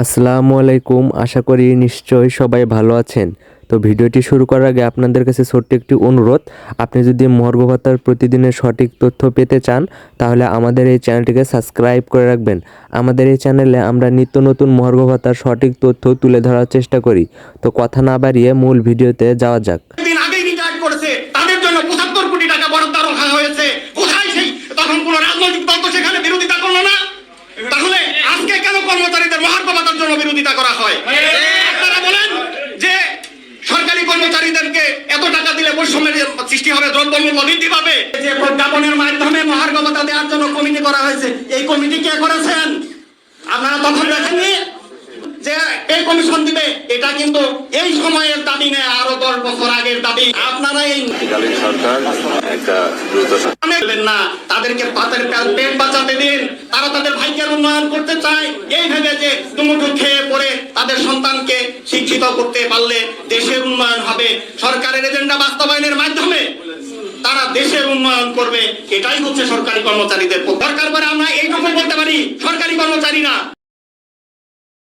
আসসালামু আলাইকুম। আশা করি নিশ্চয়ই সবাই ভালো আছেন। তো ভিডিওটি শুরু করার আগে আপনাদের কাছে ছোট্ট একটি অনুরোধ, আপনি যদি মহার্ঘ ভাতার প্রতিদিনের সঠিক তথ্য পেতে চান তাহলে আমাদের এই চ্যানেলটিকে সাবস্ক্রাইব করে রাখবেন। আমাদের এই চ্যানেলে আমরা নিত্য নতুন মহার্ঘ ভাতার সঠিক তথ্য তুলে ধরার চেষ্টা করি। তো কথা না বাড়িয়ে মূল ভিডিওতে যাওয়া যাক। দিন আগেই রিটায়ার করেছে, তাদের জন্য 75 কোটি টাকা বরাদ্দ রাখা হয়েছে। কোথায় সেই তখন কোন রাজনৈতিক দল তো সেখানে বিরোধিতা করলো না। তাহলে আজকে কেন কর্মচারীদের মহার্ঘ ভাতার জন্য বিরোধিতা করা হয়? আপনারা বলেন যে সরকারি কর্মচারীদেরকে এত টাকা দিলে বৈষম্যের সৃষ্টি হবে, দ্রব্যমূল্য বৃদ্ধি পাবে। যে প্রজ্ঞাপনের মাধ্যমে মহার্ঘ ভাতা দেওয়ার জন্য কমিটি করা হয়েছে, এই কমিটি কে করেছেন? আপনারা তখন দেখেননি যে এই কমিশন দিবে? এটা কিন্তু এই সময়ের দাবি নেই, আরো 10 বছর আগের দাবি। আপনারা এই সরকার একটা দ্রুত না, তাদেরকে পেট বাঁচাতে দিন। তারা তাদের ভাইকে উন্নয়ন করতে চায় এই ভেবে যে দুমুঠো খেয়ে পড়ে তাদের সন্তানকে শিক্ষিত করতে পারলে দেশের উন্নয়ন হবে। সরকারের এজেন্ডা বাস্তবায়নের মাধ্যমে তারা দেশের উন্নয়ন করবে। এটাই হচ্ছে সরকারি কর্মচারীদের দরকার। আমরা এইটুকু বলতে পারি, সরকারি কর্মচারী না।